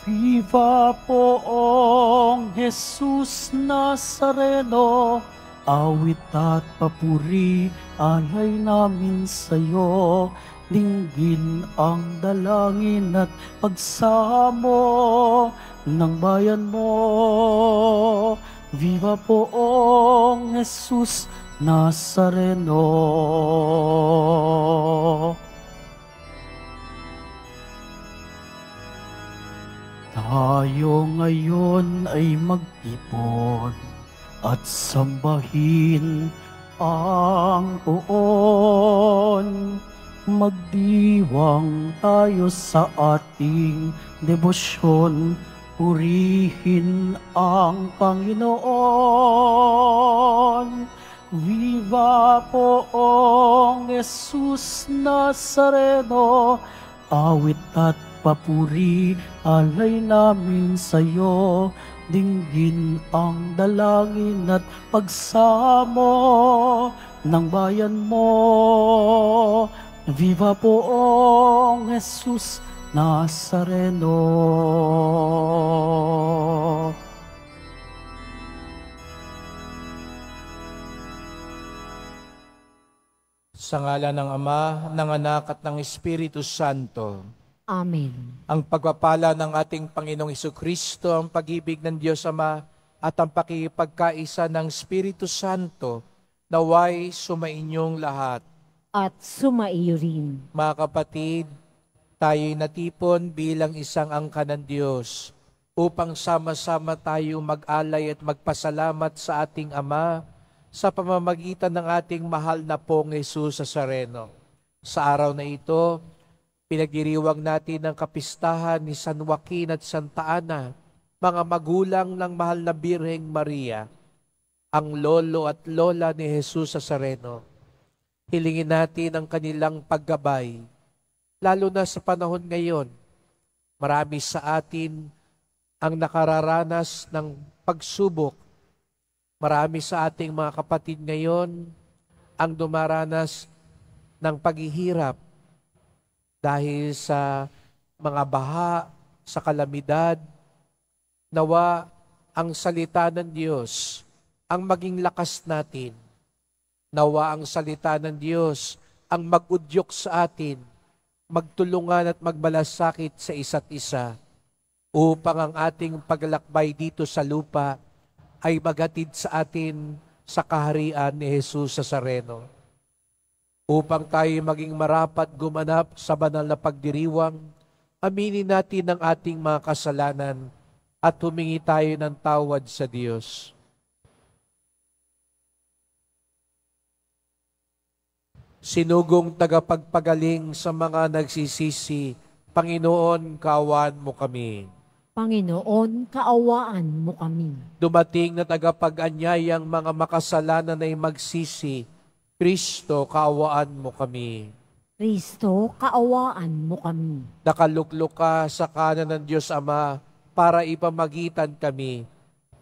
Viva poong Jesus Nazareno, awit at papuri alay namin sa'yo. Dinggin ang dalangin at pagsamo ng bayan mo. Viva poong Jesus Nazareno. Tayo ngayon ay magtipon at sambahin ang poon. Magdiwang tayo sa ating debosyon, purihin ang Panginoon. Viva poong Jesus Nazareno, awit at papuri alay namin sa'yo. Dinggin ang dalangin at pagsamo ng bayan mo. Viva poong Jesus Nazareno. Sa ngala ng Ama, ng Anak at ng Espiritu Santo. Amen. Ang pagpapala ng ating Panginoong Hesukristo, ang pag-ibig ng Diyos Ama, at ang pakikipagkaisa ng Espiritu Santo, naway sumainyong lahat. At sumaiyo rin. Mga kapatid, tayo'y natipon bilang isang angkan ng Diyos upang sama-sama tayo mag-alay at magpasalamat sa ating Ama sa pamamagitan ng ating mahal na pong Jesus Nazareno. Sa araw na ito, pinagdiriwang natin ang kapistahan ni San Joaquin at Santa Ana, mga magulang ng mahal na Birheng Maria, ang lolo at lola ni Jesus Nazareno. Hilingin natin ang kanilang paggabay, lalo na sa panahon ngayon. Marami sa atin ang nakararanas ng pagsubok. Marami sa ating mga kapatid ngayon ang dumaranas ng paghihirap dahil sa mga baha, sa kalamidad. Nawa ang salita ng Diyos ang maging lakas natin. Nawa ang salita ng Diyos ang mag-udyok sa atin, magtulungan at magmalasakit sa isa't isa, upang ang ating paglalakbay dito sa lupa ay magatid sa atin sa kaharian ni Jesus Nazareno. Upang tayo maging marapat gumanap sa banal na pagdiriwang, aminin natin ang ating mga kasalanan at humingi tayo ng tawad sa Diyos. Sinugong tagapagpagaling sa mga nagsisisi, Panginoon, kaawaan mo kami. Panginoon, kaawaan mo kami. Dumating na tagapag-anyayang mga makasalanan ay magsisi, Kristo, kaawaan mo kami. Kristo, kaawaan mo kami. Nakaluklok ka sa kanan ng Diyos Ama para ipamagitan kami.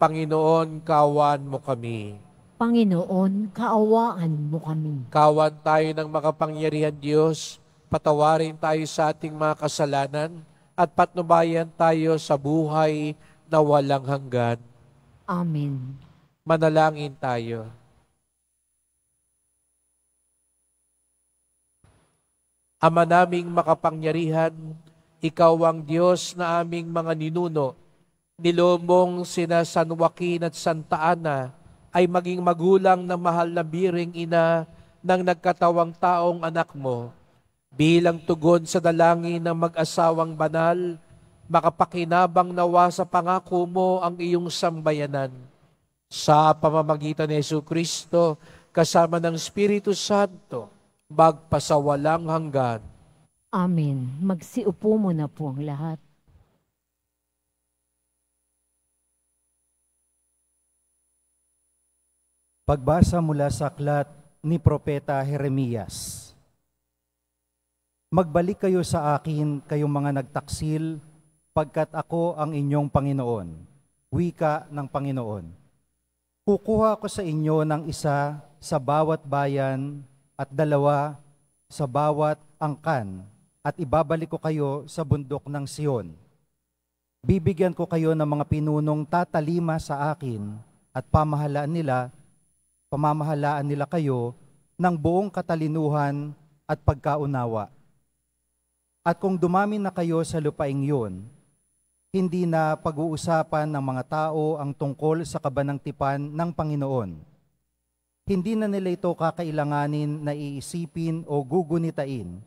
Panginoon, kaawaan mo kami. Panginoon, kaawaan mo kami. Kawan tayo ng makapangyarihan Diyos, patawarin tayo sa ating mga kasalanan, at patnubayan tayo sa buhay na walang hanggan. Amen. Manalangin tayo. Ama naming makapangyarihan, Ikaw ang Diyos na aming mga ninuno. Nilomong sina San Joaquin at Santa Ana ay maging magulang ng mahal na Birheng Ina ng nagkatawang taong anak mo. Bilang tugon sa dalangin ng mag-asawang banal, makapakinabang nawa sa pangako mo ang iyong sambayanan. Sa pamamagitan ni Jesucristo, kasama ng Espiritu Santo, magpasawalang hanggan. Amen. Magsiupo mo na po ang lahat. Pagbasa mula sa aklat ni Propeta Jeremias. Magbalik kayo sa akin, kayong mga nagtaksil, pagkat ako ang inyong Panginoon. Wika ng Panginoon. Kukuha ko sa inyo ng isa sa bawat bayan at dalawa sa bawat angkan, at ibabalik ko kayo sa bundok ng Sion. Bibigyan ko kayo ng mga pinunong tatalima sa akin at pamamahalaan nila kayo ng buong katalinuhan at pagkaunawa. At kung dumami na kayo sa lupaing yun, hindi na pag-uusapan ng mga tao ang tungkol sa kabanangtipan ng Panginoon. Hindi na nila ito kakailanganin na iisipin o gugunitain,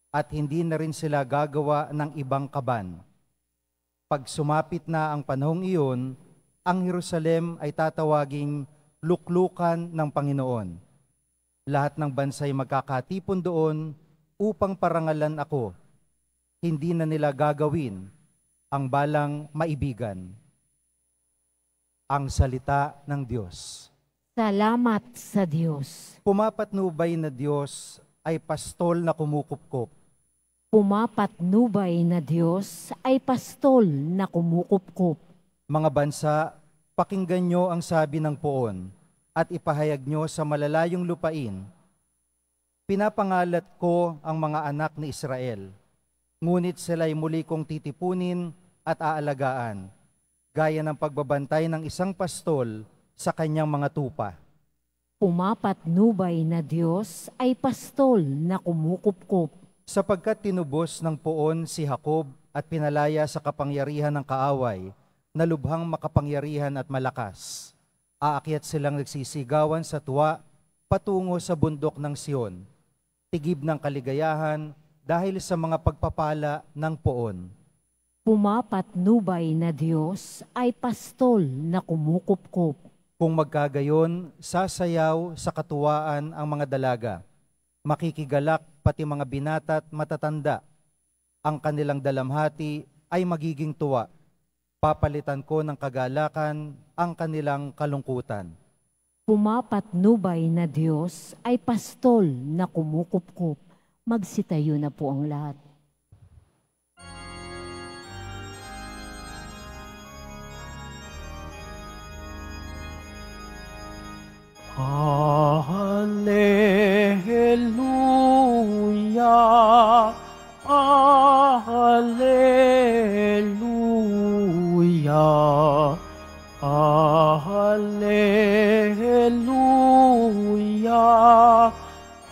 at hindi na rin sila gagawa ng ibang kaban. Pag sumapit na ang panahong iyon, ang Jerusalem ay tatawaging luklukan ng Panginoon. Lahat ng bansa'y magkakatipon doon upang parangalan ako. Hindi na nila gagawin ang balang maibigan. Ang salita ng Diyos. Salamat sa Diyos. Pumapatnubay na Diyos ay pastol na kumukupkop. Pumapatnubay na Diyos ay pastol na kumukupkup. Mga bansa, pakinggan nyo ang sabi ng poon at ipahayag nyo sa malalayong lupain. Pinapangalat ko ang mga anak ni Israel, ngunit sila'y muli kong titipunin at aalagaan, gaya ng pagbabantay ng isang pastol sa kanyang mga tupa. Pumapatnubay na Diyos ay pastol na kumukupkup. Sapagkat tinubos ng poon si Jacob at pinalaya sa kapangyarihan ng kaaway, na lubhang makapangyarihan at malakas. Aakyat silang nagsisigawan sa tuwa patungo sa bundok ng Sion, tigib ng kaligayahan dahil sa mga pagpapala ng poon. Pumapatnubay na Diyos ay pastol na kumukupkup. Kung magkagayon, sasayaw sa katuwaan ang mga dalaga, makikigalak pati mga binata at matatanda. Ang kanilang dalamhati ay magiging tuwa. Papalitan ko ng kagalakan ang kanilang kalungkutan. Pumapatnubay na Diyos ay pastol na kumukupkup. Magsitayo na po ang lahat. Alleluia, Alleluia, Alleluia,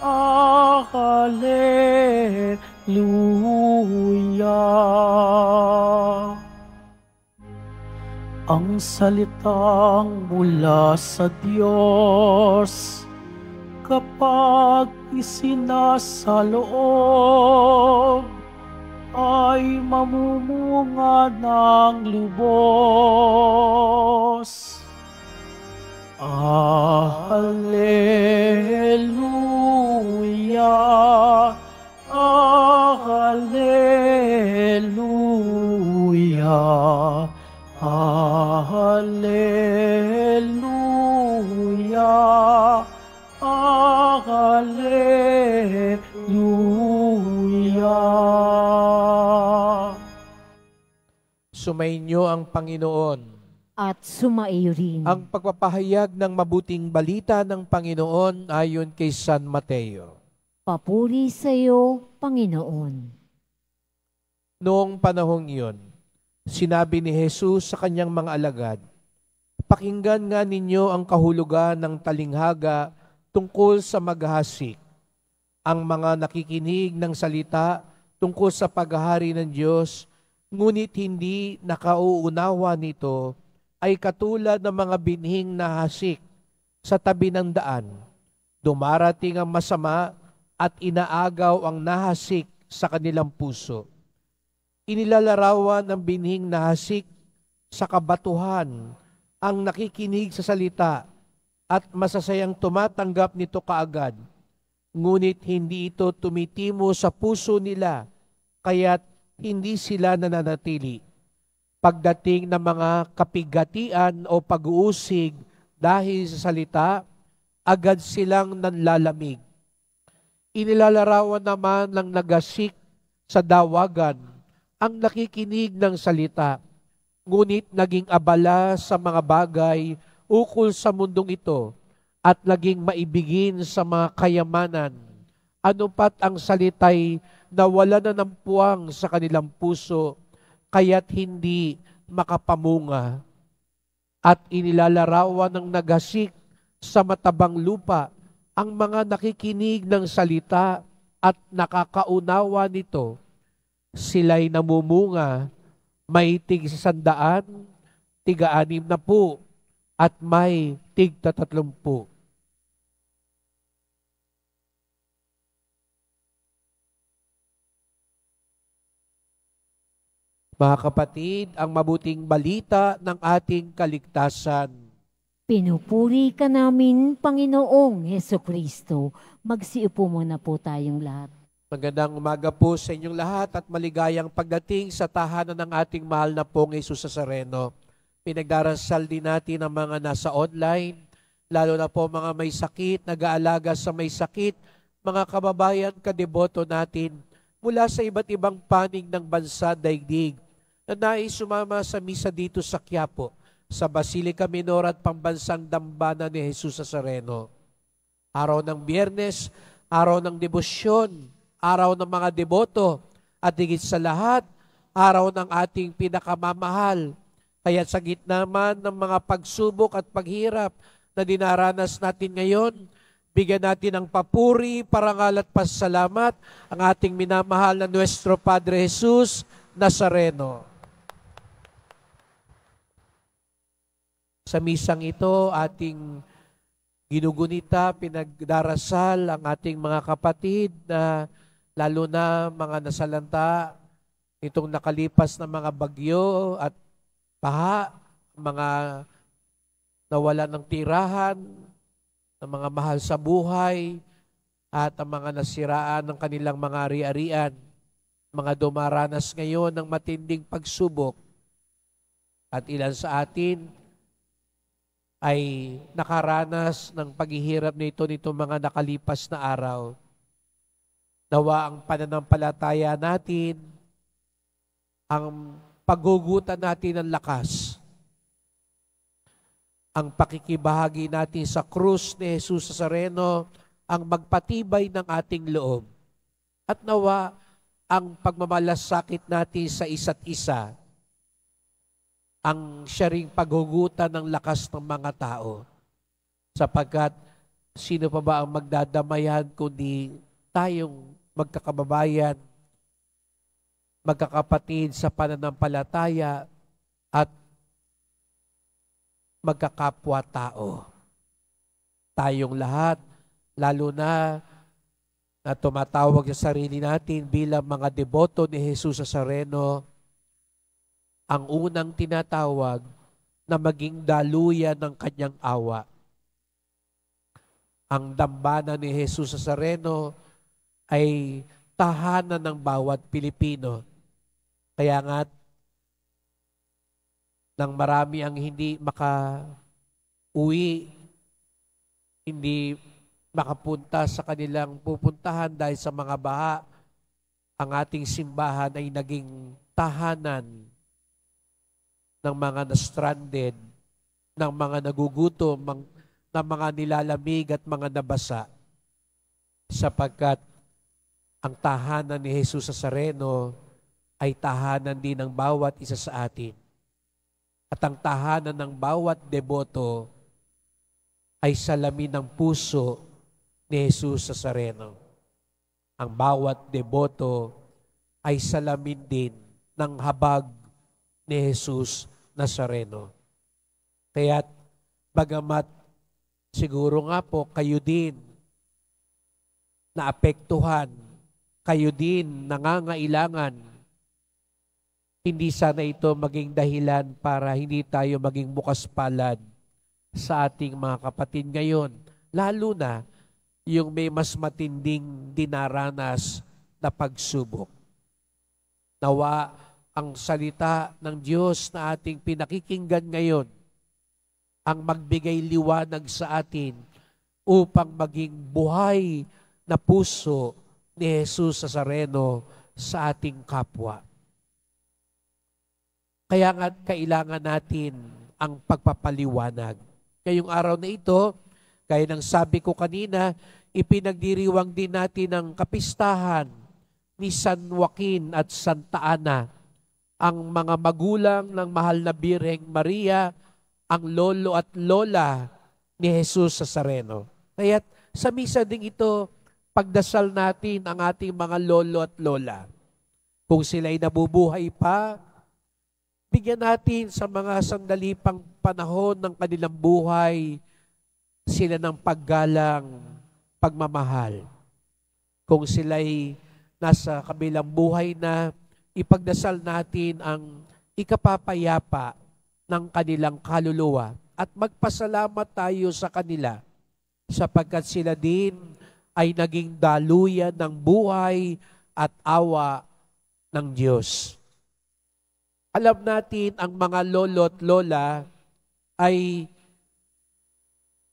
Alleluia. Ang salitang mula sa Diyos, kapag isinasaloob, ay mamumunga ng lubos. Alleluia, Alleluia, Alleluia, Alleluia. Sumainyo ang Panginoon. At sumaiyo rin. Ang pagpapahayag ng mabuting balita ng Panginoon ayon kay San Mateo. Papuri sa iyo, Panginoon. Noong panahong iyon, sinabi ni Jesus sa kanyang mga alagad, "Pakinggan nga ninyo ang kahulugan ng talinghaga tungkol sa maghahasik. Ang mga nakikinig ng salita tungkol sa paghahari ng Diyos, ngunit hindi nakauunawa nito, ay katulad ng mga binhing na hasik sa tabi ng daan. Dumarating ang masama at inaagaw ang nahasik sa kanilang puso. Inilalarawan ng binhing na hasik sa kabatuhan ang nakikinig sa salita at masasayang tumatanggap nito kaagad. Ngunit hindi ito tumitimo sa puso nila, kaya't hindi sila nananatili. Pagdating ng mga kapigatian o pag-uusig dahil sa salita, agad silang nanlalamig. Inilalarawan naman ng nagasik sa dawagan ang nakikinig ng salita, ngunit naging abala sa mga bagay ukol sa mundong ito at naging maibigin sa mga kayamanan, anupat ang salita'y nawala na ng puwang sa kanilang puso, kaya't hindi makapamunga, at inilalarawan ng naghasik sa matabang lupa ang mga nakikinig ng salita at nakakaunawa nito. Sila'y namumunga, may tig-100, tig-60, at may tig-30. Mga kapatid, ang mabuting balita ng ating kaligtasan. Pinupuri ka namin, Panginoong Hesukristo. Magsiupo muna po tayong lahat. Magandang umaga po sa inyong lahat at maligayang pagdating sa tahanan ng ating mahal na pong Jesus Nazareno. Pinagdarasal din natin ang mga nasa online, lalo na po mga may sakit, nag-aalaga sa may sakit, mga kababayan, kadeboto natin mula sa iba't ibang panig ng bansa daigdig na nais sumama sa misa dito sa Quiapo, sa Basilica Minor at Pambansang Dambana ni Jesus Nazareno. Araw ng Biyernes, araw ng debosyon, araw ng mga deboto, at higit sa lahat, araw ng ating pinakamamahal. Kaya sa gitna man ng mga pagsubok at paghirap na dinaranas natin ngayon, bigyan natin ng papuri, parangal at pasalamat ang ating minamahal na Nuestro Padre Jesus Nazareno. Sa misang ito, ating ginugunita, pinagdarasal ang ating mga kapatid na lalo na mga nasalanta itong nakalipas na mga bagyo at baha, mga nawala ng tirahan, ng mga mahal sa buhay, at ang mga nasiraan ng kanilang mga ari-arian, mga dumaranas ngayon ng matinding pagsubok. At ilan sa atin ay nakaranas ng paghihirap nito mga nakalipas na araw. Nawa ang pananampalataya natin, ang paghugutan natin ng lakas, ang pakikibahagi natin sa krus ni Jesus Nazareno, ang magpatibay ng ating loob. At nawa ang pagmamalasakit natin sa isa't isa, ang siya ring paghugutan ng lakas ng mga tao. Sapagkat sino pa ba ang magdadamayan kundi tayong magkakababayan, magkakapatid sa pananampalataya at magkakapwa-tao. Tayong lahat, lalo na tumatawag sa sarili natin bilang mga deboto ni Jesus Nazareno, ang unang tinatawag na maging daluyan ng kanyang awa. Ang dambana ni Jesus Nazareno ay tahanan ng bawat Pilipino. Kaya nga, nang marami ang hindi maka-uwi, hindi makapunta sa kanilang pupuntahan dahil sa mga baha, ang ating simbahan ay naging tahanan ng mga na-stranded, ng mga nagugutom, ng mga nilalamig at mga nabasa. Sapagkat ang tahanan ni Jesus Nazareno ay tahanan din ng bawat isa sa atin. At ang tahanan ng bawat deboto ay salamin ng puso ni Jesus Nazareno. Ang bawat deboto ay salamin din ng habag ni Jesus Nazareno. Kaya't bagamat siguro nga po kayo din naapektuhan, kayo din nangangailangan, hindi sana ito maging dahilan para hindi tayo maging bukas palad sa ating mga kapatid ngayon. Lalo na yung may mas matinding dinaranas na pagsubok. Nawa ang salita ng Diyos na ating pinakikinggan ngayon ang magbigay liwanag sa atin upang maging buhay na puso ni Jesus Nazareno sa ating kapwa. Kaya nga kailangan natin ang pagpapaliwanag. Ngayong araw na ito, gaya ng sabi ko kanina, ipinagdiriwang din natin ang kapistahan ni San Joaquin at Santa Ana, ang mga magulang ng mahal na Birheng Maria, ang lolo at lola ni Jesus Nazareno. Kaya't sa misa ding ito, pagdasal natin ang ating mga lolo at lola. Kung sila'y nabubuhay pa, bigyan natin sa mga sandali pang panahon ng kanilang buhay, sila ng paggalang, pagmamahal. Kung sila'y nasa kabilang buhay na, ipagdasal natin ang ikapapayapa ng kanilang kaluluwa at magpasalamat tayo sa kanila sapagkat sila din ay naging daluyan ng buhay at awa ng Diyos. Alam natin ang mga lolo at lola ay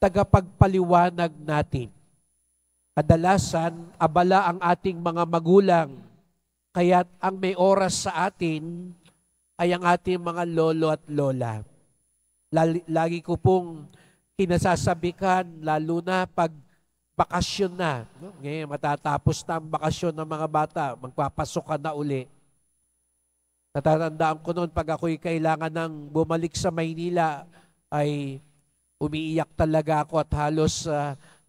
tagapagpaliwanag natin. Kadalasan, abala ang ating mga magulang, kaya't ang may oras sa atin ay ang ating mga lolo at lola. Lagi ko pong kinasasabikan, lalo na pag bakasyon na. No? Ngayon, matatapos na ang bakasyon ng mga bata, magpapasok ka na uli. Natatandaan ko noon, pag ako'y kailangan ng bumalik sa Maynila, ay umiiyak talaga ako at halos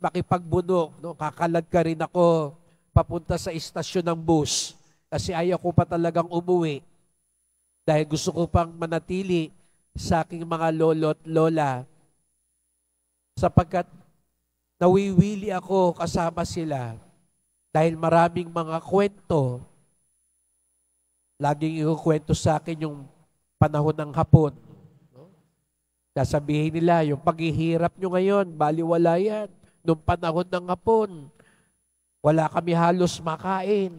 makipagbunok. No? Kakalad ka rin ako papunta sa istasyon ng bus kasi ayaw ko pa talagang umuwi dahil gusto ko pang manatili sa aking mga lolo at lola sapagkat nawiwili ako kasama sila dahil maraming mga kwento. Laging ikukwento sa akin yung panahon ng hapon. Sasabihin nila, yung paghihirap nyo ngayon, baliwala yan. Noong panahon ng hapon, wala kami halos makain.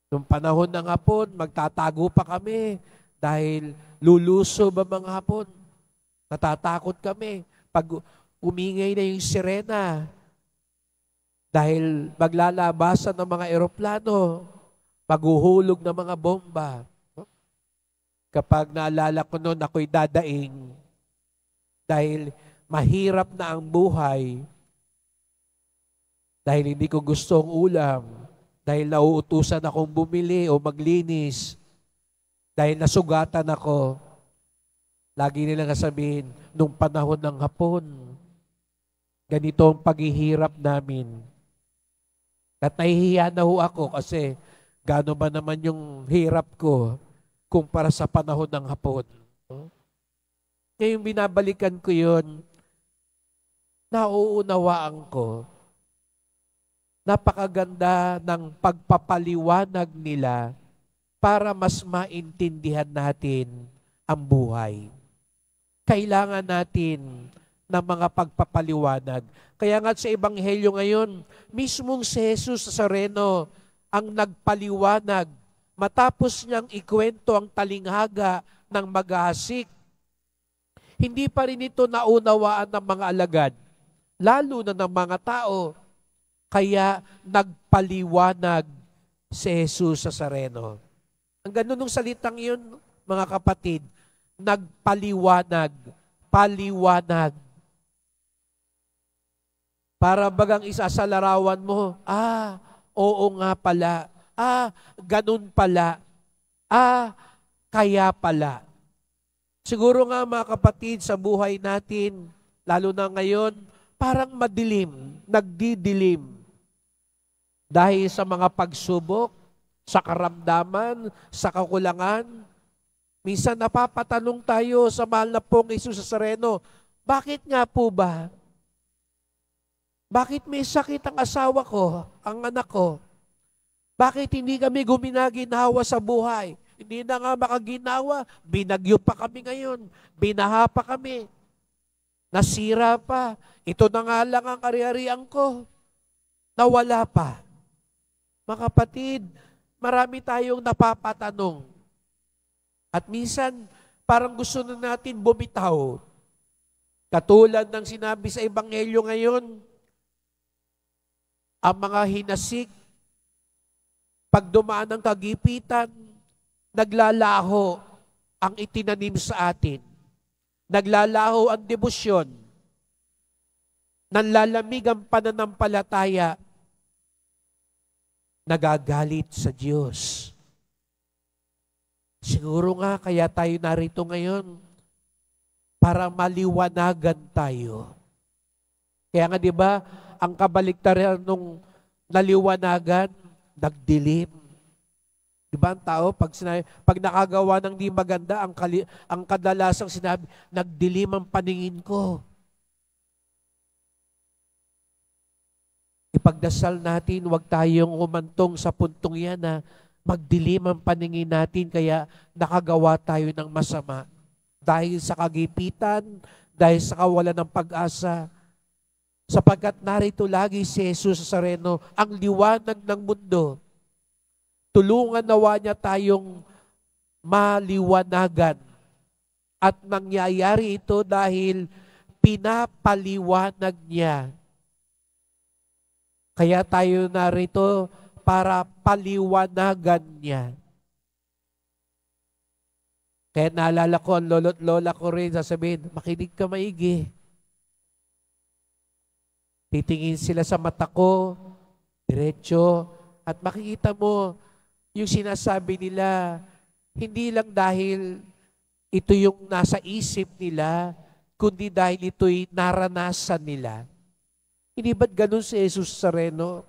Noong panahon ng hapon, magtatago pa kami dahil lulusob ang mga hapon. Natatakot kami. Pag umingay na yung sirena, dahil maglalabasan ng mga eroplano, maghuhulog ng mga bomba. Kapag naalala ko noon, ako'y dadaing dahil mahirap na ang buhay, dahil hindi ko gusto ang ulam, dahil nauutusan akong bumili o maglinis, dahil nasugatan ako. Lagi nilang sabihin, nung panahon ng hapon, ganito ang paghihirap namin. At nahihiya na ho ako kasi gaano ba naman yung hirap ko kumpara sa panahon ng hapon. Ngayon binabalikan ko yun, nauunawaan ko. Napakaganda ng pagpapaliwanag nila para mas maintindihan natin ang buhay. Kailangan natin ng mga pagpapaliwanag. Kaya nga sa Ebanghelyo ngayon, mismong si Jesus Nazareno ang nagpaliwanag matapos niyang ikwento ang talinghaga ng maghahasik. Hindi pa rin ito naunawaan ng mga alagad, lalo na ng mga tao. Kaya nagpaliwanag si Jesus Nazareno. Ang ganun ng salitang yun, mga kapatid, nagpaliwanag, paliwanag. Para bagang isa sa larawan mo, oo nga pala. Ganun pala. Kaya pala. Siguro nga mga kapatid, sa buhay natin, lalo na ngayon, parang madilim, nagdidilim. Dahil sa mga pagsubok, sa karamdaman, sa kakulangan, minsan napapatanong tayo sa mahal na pong Jesus Nazareno, bakit nga po ba? Bakit may sakit ang asawa ko, ang anak ko? Bakit hindi kami guminaginawa sa buhay? Hindi na nga makaginawa, binagyo pa kami ngayon, binaha pa kami, nasira pa, ito na nga lang ang ari-arian ko, nawala pa. Mga kapatid, marami tayong napapatanong. At minsan, parang gusto na natin bumitaw. Katulad ng sinabi sa Ebanghelyo ngayon, ang mga hinasik, pag dumaan ng kagipitan, naglalaho ang itinanim sa atin. Naglalaho ang debosyon. Nanlalamig ang pananampalataya. Nagagalit sa Diyos. Siguro nga kaya tayo narito ngayon para maliwanagan tayo. Kaya nga 'di ba, ang kabaliktaran nung naliwanagan, nagdilim. 'Di ba ang tao pag nakagawa ng di maganda, ang kadalasang sinabi, nagdilim ang paningin ko. Ipagdasal natin, huwag tayong humantong sa puntong yan na magdilim ang paningin natin kaya nakagawa tayo ng masama. Dahil sa kagipitan, dahil sa kawalan ng pag-asa, sapagkat narito lagi si Jesus Nazareno, ang liwanag ng mundo. Tulungan nawa niya tayong maliwanagan. At nangyayari ito dahil pinapaliwanag niya. Kaya tayo narito para paliwanagan niya. Kaya naalala ko, ang lolo't lola ko rin, sasabihin, makinig ka maigi. Titingin sila sa mata ko, diretso, at makikita mo yung sinasabi nila, hindi lang dahil ito yung nasa isip nila, kundi dahil ito'y naranasan nila. Hindi ba't ganun si Jesus Nazareno?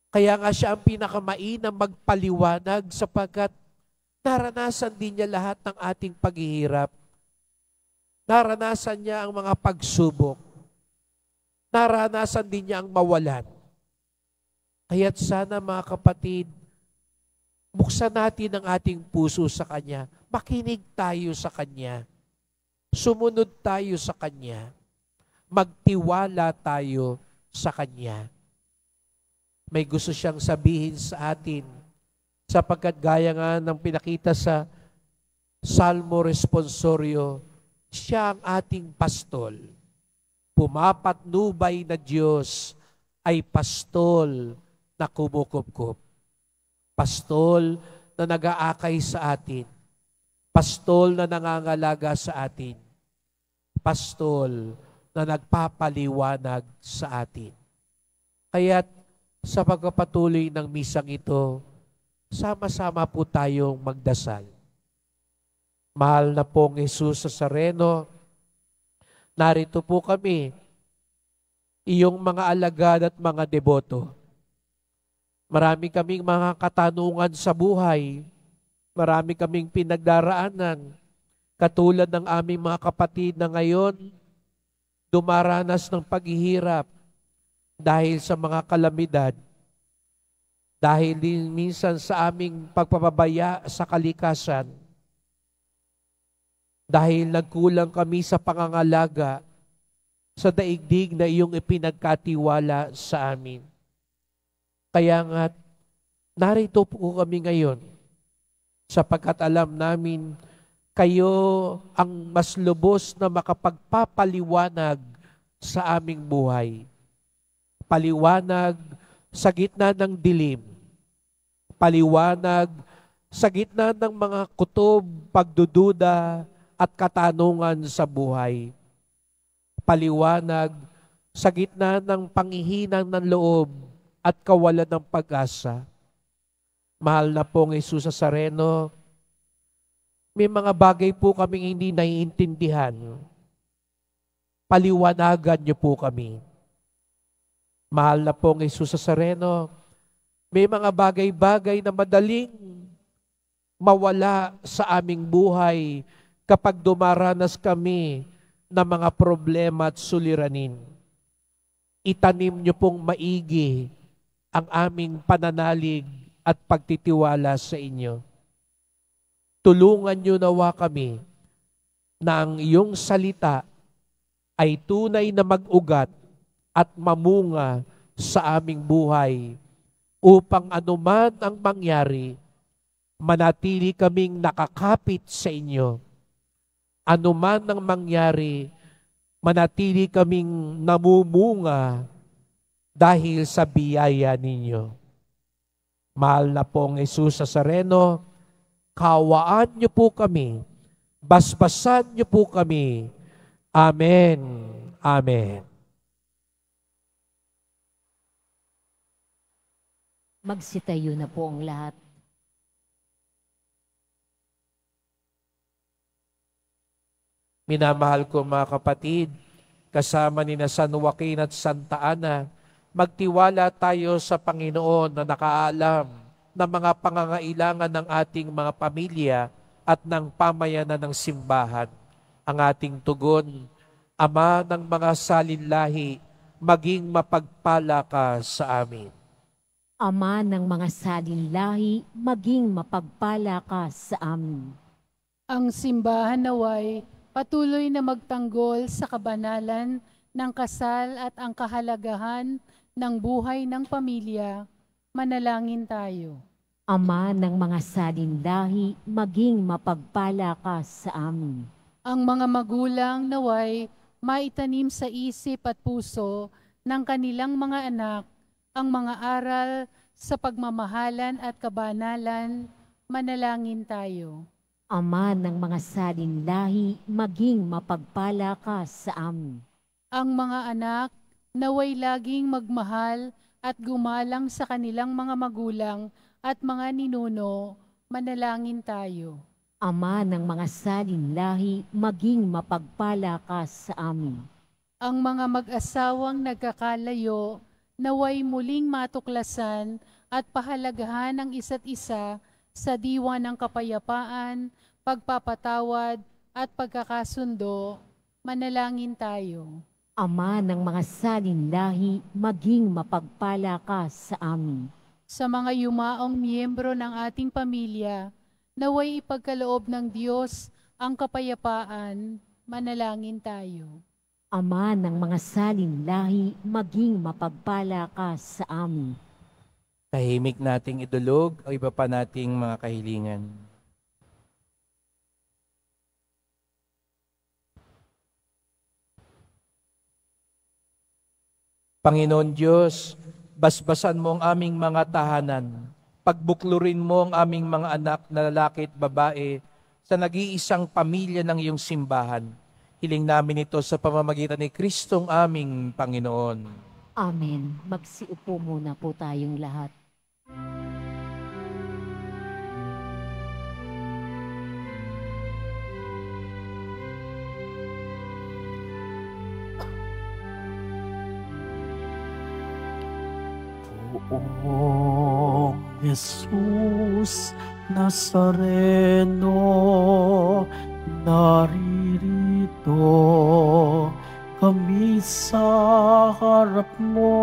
Kaya nga siya ang pinakamainam magpaliwanag sapagkat naranasan din niya lahat ng ating paghihirap. Naranasan niya ang mga pagsubok. Naranasan din niya ang mawalan. Kaya't sana mga kapatid, buksan natin ang ating puso sa Kanya. Makinig tayo sa Kanya. Sumunod tayo sa Kanya. Magtiwala tayo sa Kanya. May gusto siyang sabihin sa atin sapagkat gaya nga ng pinakita sa Salmo Responsorio, siya ang ating pastol. Pumapatnubay na Diyos ay pastol na kumukupkup. Pastol na nag-aakay sa atin. Pastol na nangangalaga sa atin. Pastol na nagpapaliwanag sa atin. Kaya't sa pagpapatuloy ng misang ito, sama-sama po tayong magdasal. Mahal na pong Jesus Nazareno, narito po kami, iyong mga alagad at mga deboto. Marami kaming mga katanungan sa buhay, marami kaming pinagdaraanan, katulad ng aming mga kapatid na ngayon, dumaranas ng paghihirap dahil sa mga kalamidad, dahil din minsan sa aming pagpapabaya sa kalikasan, dahil nagkulang kami sa pangangalaga sa daigdig na iyong ipinagkatiwala sa amin. Kaya nga, narito po kami ngayon sapagkat alam namin kayo ang mas lubos na makapagpapaliwanag sa aming buhay. Paliwanag sa gitna ng dilim. Paliwanag sa gitna ng mga kutob, pagdududa at katanungan sa buhay. Paliwanag sa gitna ng panghihinang ng loob at kawalan ng pag-asa. Mahal na pong Jesus Nazareno, may mga bagay po kaming hindi naiintindihan. Paliwanagan niyo po kami. Mahal na pong Jesus Nazareno, may mga bagay-bagay na madaling mawala sa aming buhay kapag dumaranas kami ng mga problema at suliranin. Itanim niyo pong maigi ang aming pananalig at pagtitiwala sa inyo. Tulungan niyo nawa kami na ang iyong salita ay tunay na mag-ugat at mamunga sa aming buhay upang anuman ang mangyari, manatili kaming nakakapit sa inyo. Anuman ang mangyari, manatili kaming namumunga dahil sa biyaya ninyo. Mahal na pong Jesus Nazareno, kawaan niyo po kami, basbasan niyo po kami. Amen. Amen. Magsitayo na po ang lahat. Minamahal ko mga kapatid, kasama ni na San Joaquin at Santa Ana, magtiwala tayo sa Panginoon na nakaalam ng mga pangangailangan ng ating mga pamilya at ng pamayanan ng simbahan. Ang ating tugon, Ama ng mga salinlahi, maging mapagpala ka sa amin. Ama ng mga salinlahi, maging mapagpala ka sa amin. Ang simbahan naway patuloy na magtanggol sa kabanalan ng kasal at ang kahalagahan ng buhay ng pamilya. Manalangin tayo. Ama ng mga salinlahi, maging mapagpala ka sa amin. Ang mga magulang naway maitanim sa isip at puso ng kanilang mga anak ang mga aral sa pagmamahalan at kabanalan. Manalangin tayo. Ama ng mga salinlahi, maging mapagpala ka sa amin. Ang mga anak naway laging magmahal at gumalang sa kanilang mga magulang at mga ninuno. Manalangin tayo. Ama ng mga salinlahi, maging mapagpala ka sa amin. Ang mga mag-asawang nagkakalayo, naway muling matuklasan at pahalagahan ang isa't isa sa diwa ng kapayapaan, pagpapatawad at pagkakasundo. Manalangin tayo. Ama ng mga salinlahi, maging mapagpala ka sa amin. Sa mga yumaong miyembro ng ating pamilya, naway ipagkaloob ng Diyos ang kapayapaan. Manalangin tayo. Ama ng mga salinlahi, maging mapagpala ka sa amin. Tahimik nating idulog o iba pa nating mga kahilingan. Panginoon Diyos, basbasan mo ang aming mga tahanan. Pagbuklurin mo ang aming mga anak na lalaki at babae sa nag-iisang pamilya ng iyong simbahan. Hiling namin ito sa pamamagitan ni Kristong aming Panginoon. Amen. Magsiupo muna po tayong lahat. Poong Jesus Nazareno, naririto kami sa harap mo.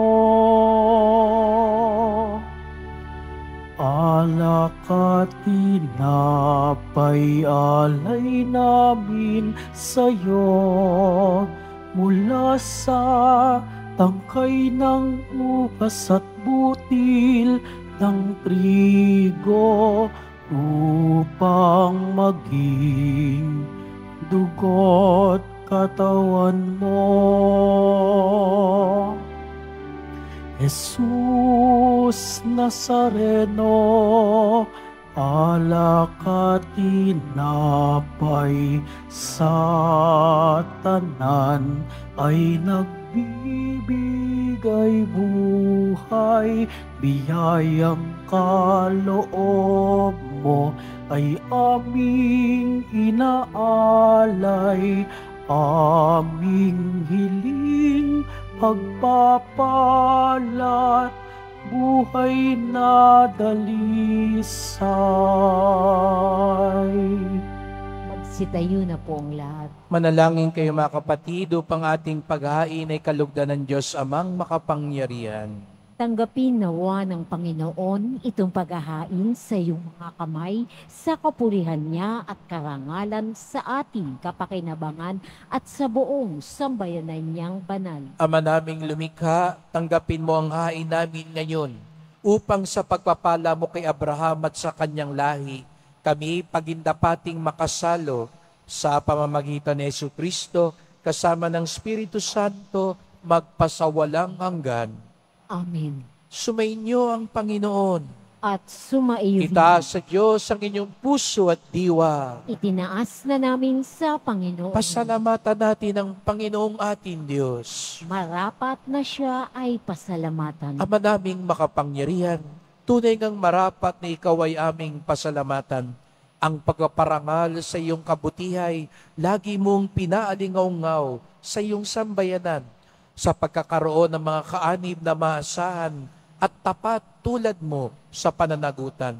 Alak at tinapay alay namin sa'yo mula sa tangkay ng ubas at butil ng trigo upang maging dugo't katawan mo. Jesus Nazareno, alak at tinapay sa tanan ay nagbibigay buhay, biyayang kaloob mo ay aming inaalay, aming hiling pagpapalat, buhay na dalisay. Magsitayo na po ang lahat. Manalangin kayo mga kapatid upang ating paghahain ay kalugdan ng Diyos Amang makapangyarihan. Tanggapin nawa ng Panginoon itong paghahain sa iyong mga kamay sa kapurihan niya at karangalan sa ating kapakinabangan at sa buong sambayanan niyang banal. Ama naming lumikha, tanggapin mo ang hain namin ngayon upang sa pagpapala mo kay Abraham at sa kanyang lahi, kami pagindapating makasalo sa pamamagitan ni Jesucristo kasama ng Espiritu Santo magpasawalang hanggan. Amen. Sumainyo ang Panginoon. At sumaiyo Itaas sa Diyos ang inyong puso at diwa. itinaas na namin sa Panginoon. Pasalamatan natin ang Panginoong ating Diyos. Marapat na siya ay pasalamatan. Ama naming makapangyarihan, tunay ngang marapat na ikaw ay aming pasalamatan. ang pagpaparangal sa iyong kabutihay, lagi mong pinaalingaw-ngaw sa iyong sambayanan, sa pagkakaroon ng mga kaanib na maasahan at tapat tulad mo sa pananagutan,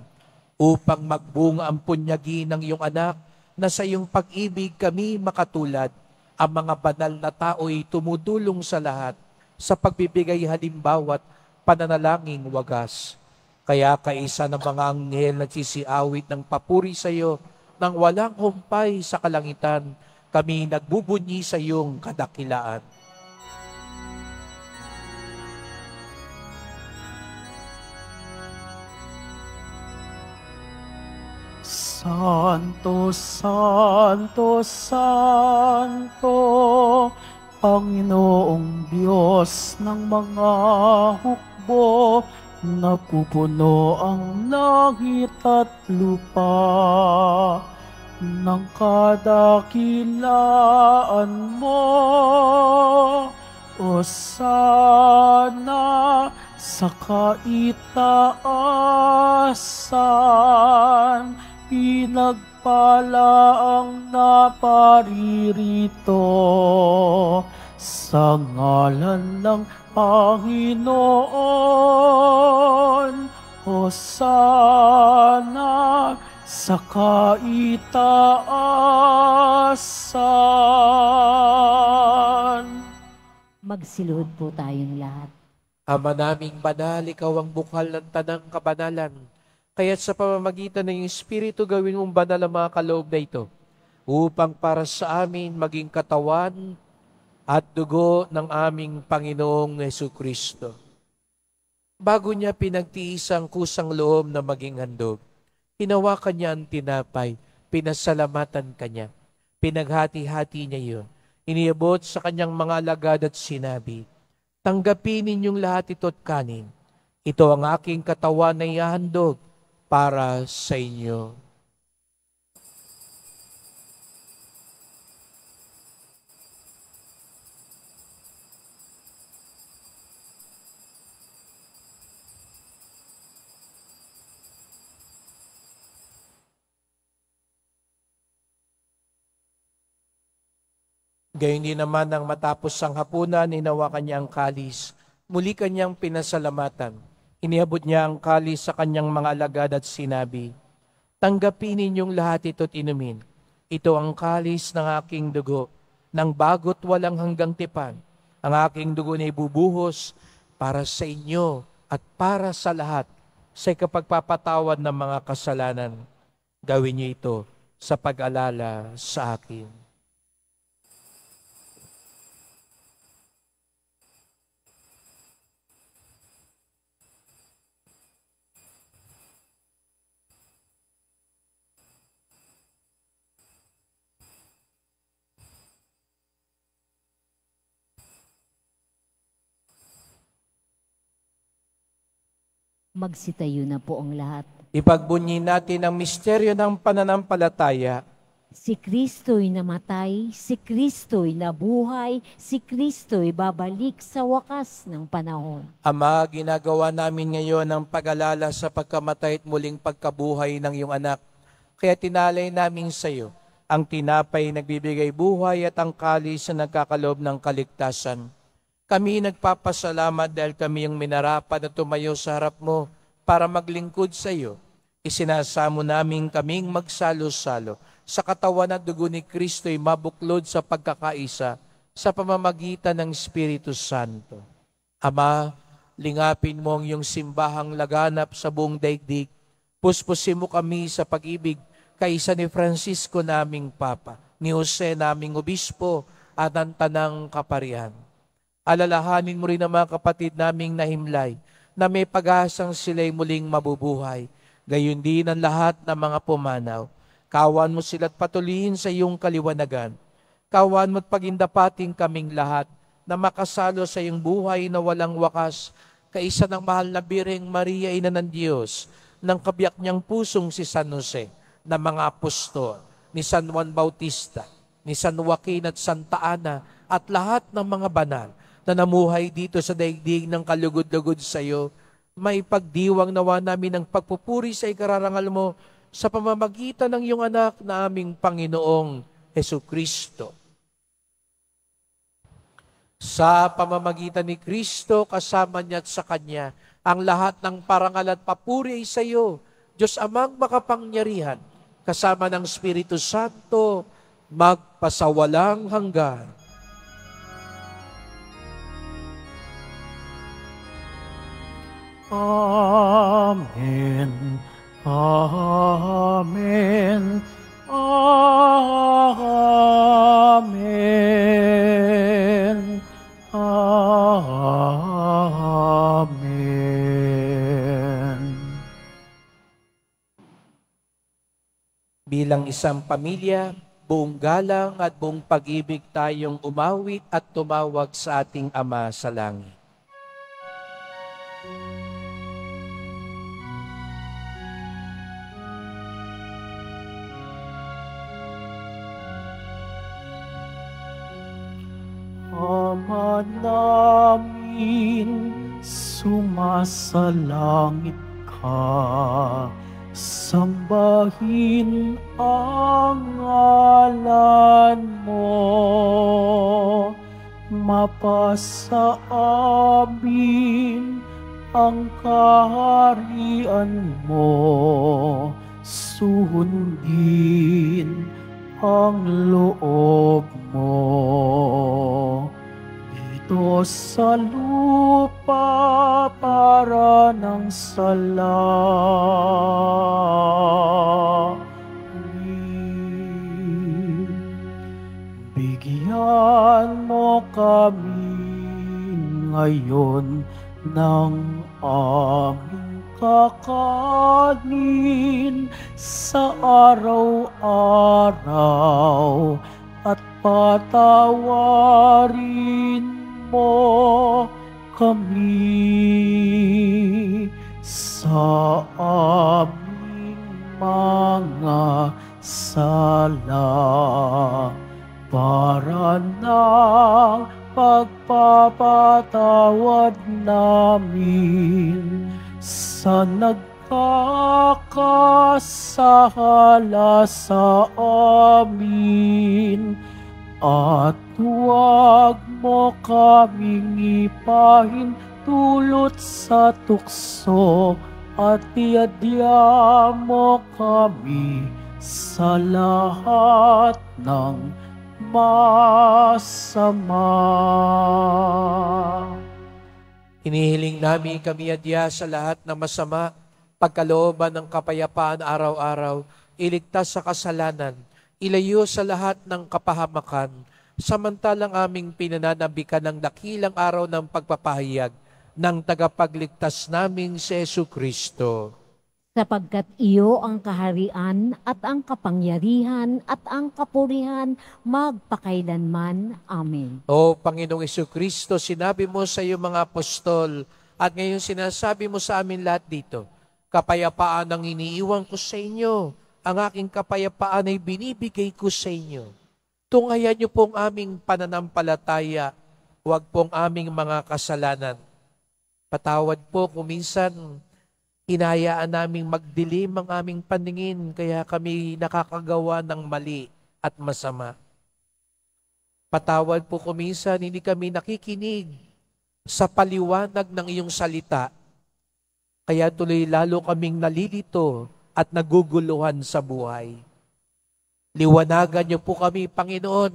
upang magbunga ang punyagi ng iyong anak na sa iyong pag-ibig kami makatulad. Ang mga banal na tao'y tumutulong sa lahat sa pagbibigay halimbawa't pananalangin wagas. Kaya kaisa ng mga anghel nagsisiawit ng papuri sa iyo nang walang humpay sa kalangitan, kami nagbubunyi sa iyong kadakilaan. Santo, Santo, Santo, Panginoong Diyos ng mga hukbo, napupuno ang langit at lupa ng kadakilaan mo. O sana sa kaitaasan, pinagpala ang naparirito sa ngalan ng Panginoon. O sana sa kaitaasan. Magsiluhod po tayong lahat. Ama naming banal, ikaw ang bukal ng tanang kabanalan. Kaya't sa pamamagitan ng Espiritu gawin mong banal ang mga kaloob na ito, upang para sa amin maging katawan at dugo ng aming Panginoong Jesucristo. Bago niya pinagtiis ang kusang loob na maging handog, hinawakan niya ang tinapay, pinasalamatan kanya, pinaghati-hati niya yun, iniabot sa kanyang mga alagad at sinabi, tanggapin ninyong lahat ito't kanin. Ito ang aking katawan na ihahandog para sa inyo. Gayon din naman nang matapos ang hapunan, hinawakan niya ang kalis. Muli kanyang pinasalamatan. Iniabot niya ang kalis sa kanyang mga alagad at sinabi, tanggapin ninyong lahat ito't inumin. Ito ang kalis ng aking dugo, ng bago't walang hanggang tipan. Ang aking dugo na ibubuhos para sa inyo at para sa lahat sa ikapagpapatawad ng mga kasalanan. Gawin niyo ito sa pag-alala sa akin. Magsitayo na po ang lahat. Ipagbunyi natin ang misteryo ng pananampalataya. Si Kristo'y namatay, si Kristo'y nabuhay, si Kristo'y babalik sa wakas ng panahon. Ama, ginagawa namin ngayon ang pag-alala sa pagkamatay at muling pagkabuhay ng iyong anak. Kaya tinalay namin sa iyo ang tinapay nagbibigay buhay at ang kalis na nagkakaloob ng kaligtasan. Kami nagpapasalamat dahil kami yung minarapat na tumayo sa harap mo para maglingkod sa iyo. Isinasamo namin kaming magsalo-salo sa katawan at dugo ni Kristo'y mabuklod sa pagkakaisa sa pamamagitan ng Espiritu Santo. Ama, lingapin mo ang iyong simbahang laganap sa buong daigdig. Puspusin mo kami sa pag-ibig kaisa ni Francisco naming Papa, ni Jose naming Obispo at ang tanang kaparian. Alalahanin mo rin ang mga kapatid naming nahimlay na may pag-asang sila'y muling mabubuhay. Gayon din ang lahat ng mga pumanaw. Kawan mo sila't patuloyin sa iyong kaliwanagan. Kawan mo't pagindapating kaming lahat na makasalo sa iyong buhay na walang wakas, kaisa ng mahal na Birheng Maria, Ina ng Diyos, ng kabiyak niyang pusong si San Jose, ng mga apostol, ni San Juan Bautista, ni San Joaquin at Santa Ana, at lahat ng mga banal na namuhay dito sa daigdig ng kalugod-lugod sa iyo, may pagdiwang nawa namin ng pagpupuri sa ikararangal mo sa pamamagitan ng iyong anak na aming Panginoong Hesukristo. Sa pamamagitan ni Kristo, kasama niya at sa Kanya, ang lahat ng parangal at papuri ay sa iyo, Diyos Amang makapangyarihan, kasama ng Espiritu Santo, magpasawalang hanggan. Amen. Amen. Amen. Amen. Bilang isang pamilya, buong galang at buong pag-ibig tayong umawit at tumawag sa ating Ama sa langit. Ama namin, sumasalangit ka, sambahin ang ngalan mo, mapasa amin ang kaharian mo, sundin ang loob mo. Dito sa lupa para ng langit. Bigyan mo kami ngayon ng aming kakanin sa araw-araw at patawarin mo kami sa aming mga sala para ng pagpapatawad namin sa nagkakasala sa amin, at huwag mo kaming ipahintulot sa tukso, at iadya mo kami sa lahat ng masama. Hinihiling namin kami adya sa lahat ng masama, pagkalooban ng kapayapaan araw-araw, iligtas sa kasalanan, ilayo sa lahat ng kapahamakan, samantalang aming pinananabikan ng dakilang araw ng pagpapahayag ng tagapagligtas naming si Jesucristo. Sapagkat iyo ang kaharian at ang kapangyarihan at ang kapurihan magpakailanman. Amen. O Panginoong Jesucristo, sinabi mo sa iyong mga apostol at ngayon sinasabi mo sa amin lahat dito, kapayapaan ang iniiwan ko sa inyo, ang aking kapayapaan ay binibigay ko sa inyo. Tungayan niyo pong aming pananampalataya, huwag pong aming mga kasalanan. Patawad po kung minsan hinahayaan naming magdilim ang aming paningin, kaya kami nakakagawa ng mali at masama. Patawad po kung minsan hindi kami nakikinig sa paliwanag ng iyong salita, kaya tuloy lalo kaming nalilito at naguguluhan sa buhay. Liwanagan niyo po kami, Panginoon,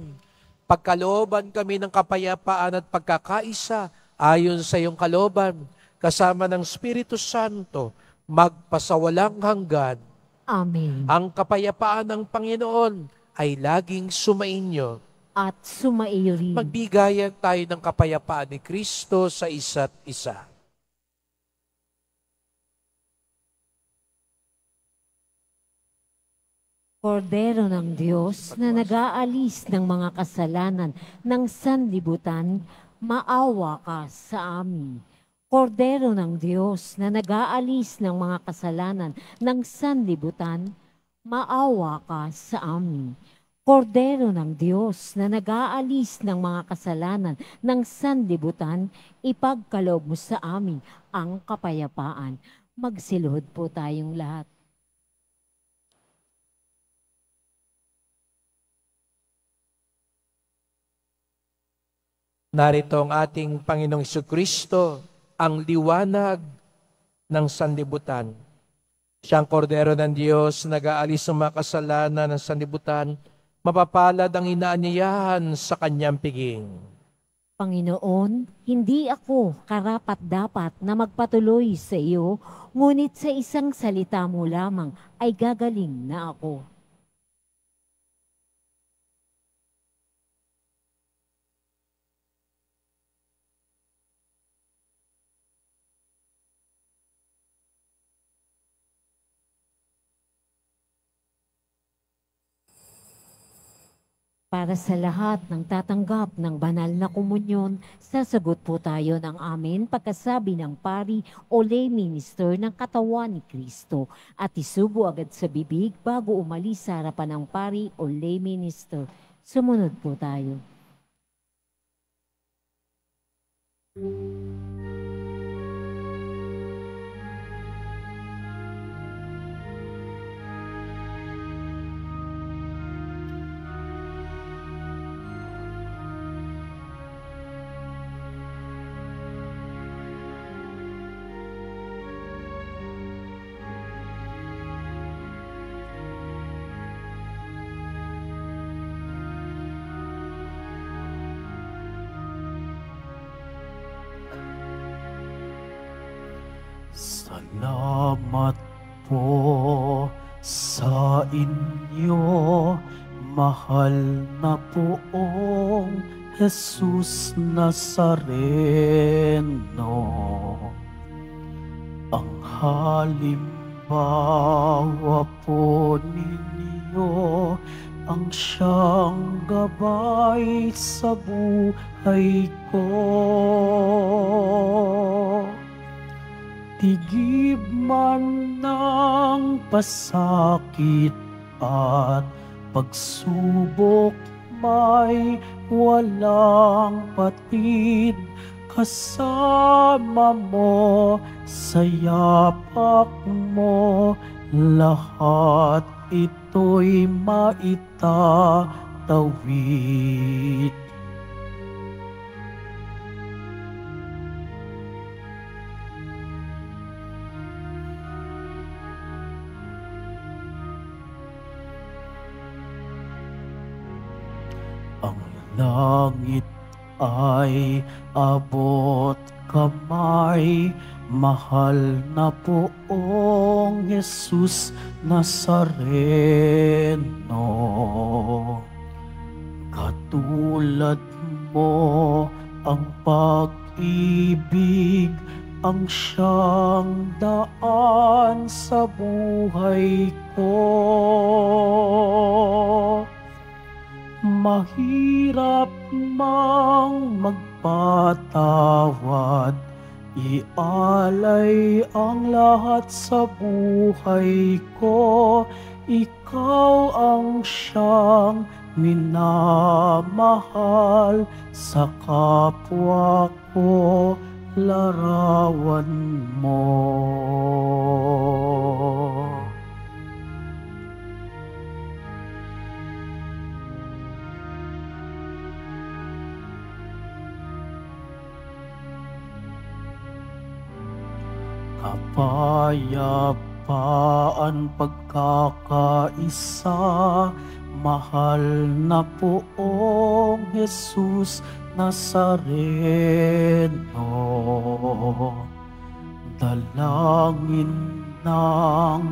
pagkalooban kami ng kapayapaan at pagkakaisa ayon sa iyong kalooban, kasama ng Espiritu Santo, magpasawalang hanggan. Amen. Ang kapayapaan ng Panginoon ay laging sumainyo. At sumaiyo rin. Magbigayan tayo ng kapayapaan ni Kristo sa isa't isa. Kordero ng Diyos na nag-aalis ng mga kasalanan ng sanlibutan, maawa ka sa amin. Kordero ng Diyos na nag-aalis ng mga kasalanan ng sanlibutan, maawa ka sa amin. Kordero ng Diyos na nag-aalis ng mga kasalanan ng sanlibutan, ipagkaloob mo sa amin ang kapayapaan. Magsiluhod po tayong lahat. Narito ang ating Panginoong Jesucristo, ang liwanag ng sanlibutan. Siyang kordero ng Diyos, nag-aalis ng mga kasalanan ng sanlibutan, mapapalad ang inaanyayahan sa kanyang piging. Panginoon, hindi ako karapat-dapat na magpatuloy sa iyo, ngunit sa isang salita mo lamang ay gagaling na ako. Para sa lahat ng tatanggap ng banal na komunyon, sasagot po tayo ng amin pagkasabi ng pari o lay minister ng katawan ni Kristo at isubo agad sa bibig bago umalis sa harapan ng pari o lay minister. Sumunod po tayo. Salamat po sa inyo, mahal na poong Jesus Nazareno. Ang halimbawa po ninyo, ang siyang gabay sa buhay ko. Tigib man ng pasakit at pagsubok may walang patid, kasama mo sa yapak mo, lahat ito'y maitatawid. Ang langit ay abot kamay, mahal na poong Jesus Nazareno. Katulad mo ang pag-ibig, ang siyang daan sa buhay ko. Mahirap mang magpatawad, ialay ang lahat sa buhay ko. Ikaw ang siyang minamahal, sa kapwa ko larawan mo. Kapayapaan pagkakaisa, mahal na poong Jesus Nazareno. Dalangin ng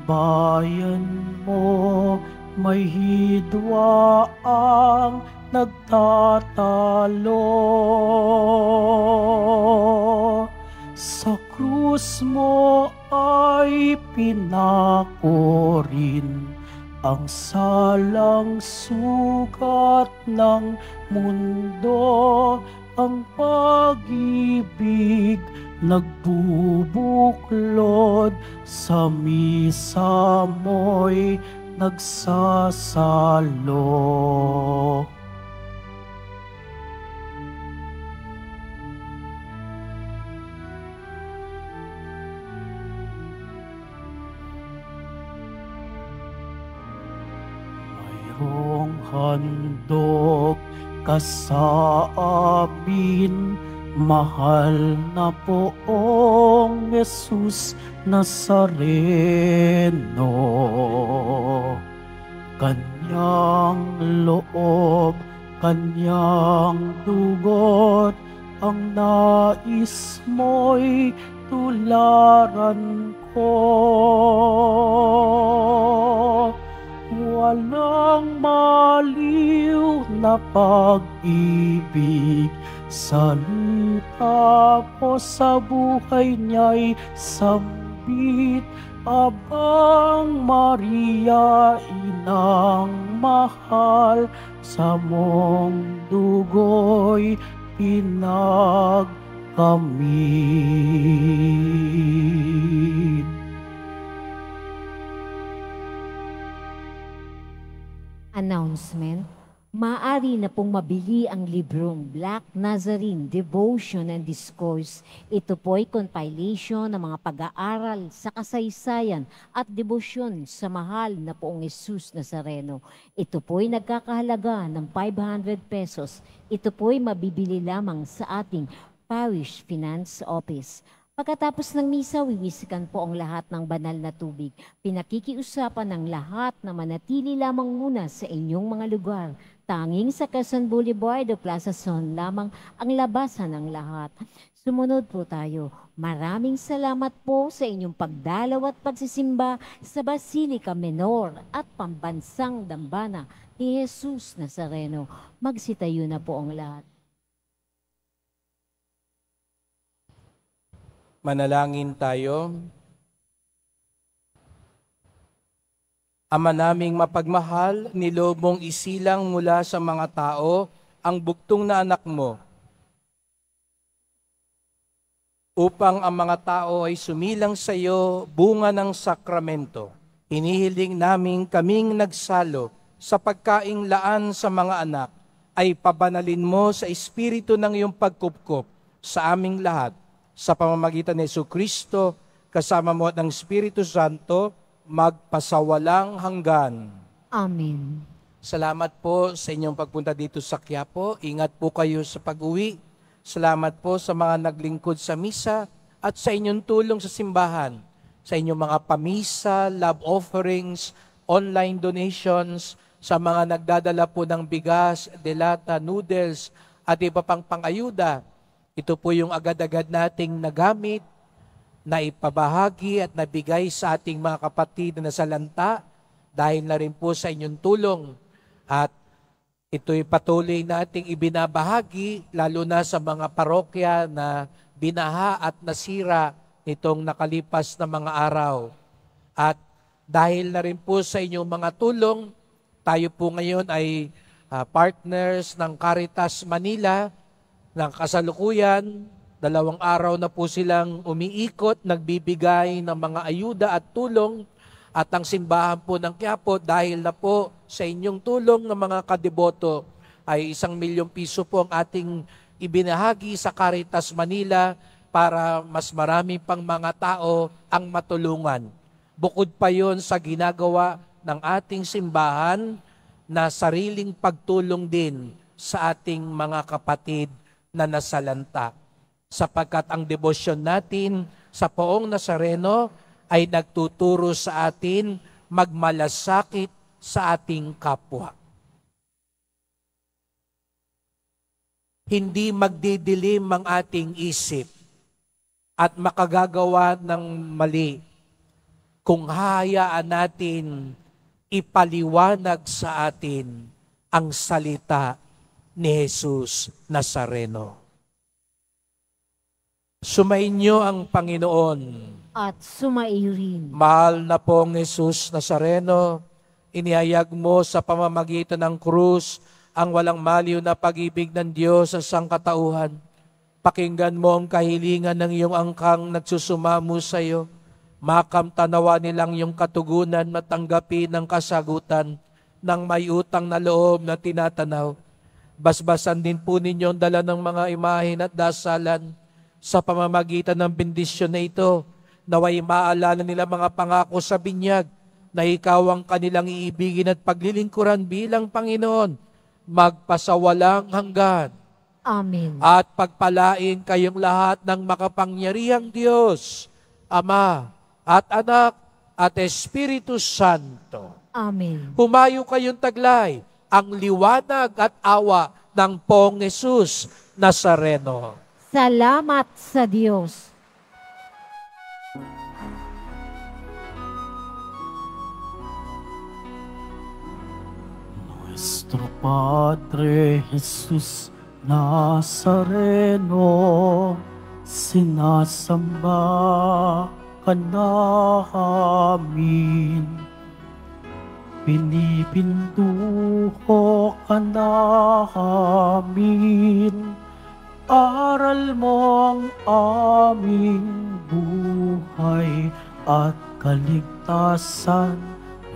bayan mo, may hidwa ang nagtatalo. Sa krus mo ay pinako rin ang salang sugat ng mundo. Ang pag-ibig nagbubuklod, sa misa mo'y nagsasalo. Mayroong handog ka sa amin, mahal na poong Jesus Nazareno. Kanyang loob, kanyang dugot, ang nais mo'y tularan ko. Walang maliw na pag-ibig, salita ko sa buhay niya'y sambit. Abang Maria, inang mahal, sa mong dugo'y pinagkamit. Announcement. Maaari na pong mabili ang librong Black Nazarene Devotion and Discourse. Ito po'y compilation ng mga pag-aaral sa kasaysayan at debosyon sa mahal na poong Jesus Nazareno. Ito po'y nagkakahalaga ng 500 pesos. Ito po'y mabibili lamang sa ating Parish Finance Office. Pagkatapos ng misa, wiwisikan po ang lahat ng banal na tubig. Pinakikiusapan ng lahat na manatili lamang muna sa inyong mga lugar. Tanging sa Quezon Boulevard o Plaza Son lamang ang labasan ng lahat. Sumunod po tayo. Maraming salamat po sa inyong pagdalaw at pagsisimba sa Basilica Menor at Pambansang Dambana ni Jesus Nazareno. Magsitayo na po ang lahat. Manalangin tayo. Ama naming mapagmahal, niloob mong isilang mula sa mga tao ang buktong na anak mo, upang ang mga tao ay sumilang sa iyo bunga ng sakramento. Inihiling namin kaming nagsalo sa pagkaing laan sa mga anak, ay pabanalin mo sa espiritu ng iyong pagkupkup sa aming lahat, sa pamamagitan ni Jesucristo, kasama mo at ng Espiritu Santo, magpasawalang hanggan. Amen. Salamat po sa inyong pagpunta dito sa Quiapo. Ingat po kayo sa pag-uwi. Salamat po sa mga naglingkod sa misa at sa inyong tulong sa simbahan, sa inyong mga pamisa, love offerings, online donations, sa mga nagdadala po ng bigas, delata, noodles, at iba pang pangayuda. Ito po yung agad-agad nating nagamit, na ipabahagi at nabigay sa ating mga kapatid na nasalanta dahil na rin po sa inyong tulong. At ito'y patuloy nating ibinabahagi lalo na sa mga parokya na binaha at nasira nitong nakalipas na mga araw. At dahil na rin po sa inyong mga tulong, tayo po ngayon ay partners ng Caritas Manila ng kasalukuyan. 2 araw na po silang umiikot, nagbibigay ng mga ayuda at tulong, at ang simbahan po ng Quiapo dahil na po sa inyong tulong ng mga kadeboto ay 1 milyong piso po ang ating ibinahagi sa Caritas Manila para mas marami pang mga tao ang matulungan. Bukod pa yon sa ginagawa ng ating simbahan na sariling pagtulong din sa ating mga kapatid na nasalanta. Sapagkat ang debosyon natin sa Poong Nazareno ay nagtuturo sa atin magmalasakit sa ating kapwa. Hindi magdidilim ang ating isip at makagagawa ng mali kung hahayaan natin ipaliwanag sa atin ang salita ni Jesus Nazareno. Sumainyo ang Panginoon. At sumairin. Mahal na pong Jesus Nazareno, inihayag mo sa pamamagitan ng krus ang walang maliw na pag-ibig ng Diyos sa sangkatauhan. Pakinggan mo ang kahilingan ng iyong angkang nagsusumamo sa iyo. Makamtanawa nilang iyong katugunan, matanggapin ang kasagutan ng may utang na loob na tinatanaw. Basbasan din po ninyo ang dala ng mga imahin at dasalan. Sa pamamagitan ng bendisyon na ito, naway maalala nila mga pangako sa binyag na ikaw ang kanilang iibigin at paglilingkuran bilang Panginoon magpasawalang hanggan. Amen. At pagpalain kayong lahat ng makapangyarihang Diyos, Ama at Anak at Espiritu Santo. Amen. Humayo kayong taglay ang liwanag at awa ng Poong Jesus Nazareno. Salamat sa Diyos. Nuestro Padre Jesus Nazareno, sinasamba ka namin. Pinipintuho ka namin. Aral mo ang aming buhay at kaligtasan.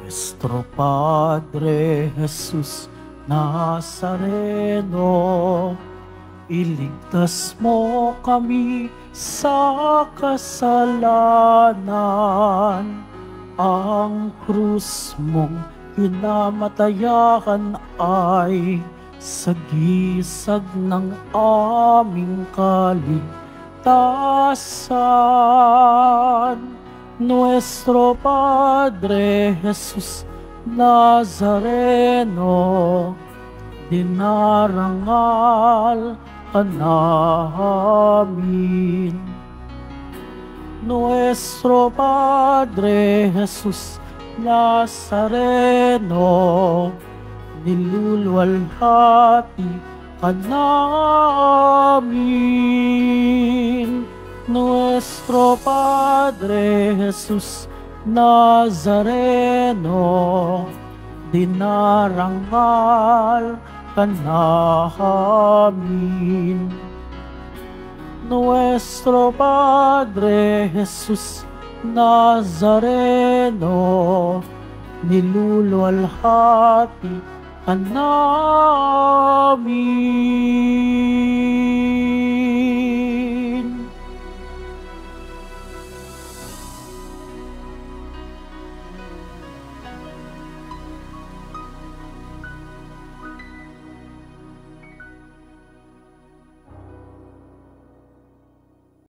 Nuestro Padre Jesus Nazareno, iligtas mo kami sa kasalanan. Ang krus mong hinamatayan ay sagisag ng aming kaligtasan. Nuestro Padre Jesus Nazareno, dinarangal ka namin. Nuestro Padre Jesus Nazareno, niluluwalhati ka namin. Nuestro Padre Jesus Nazareno, dinarangal ka namin. Nuestro Padre Jesus Nazareno, niluluwalhati ka namin.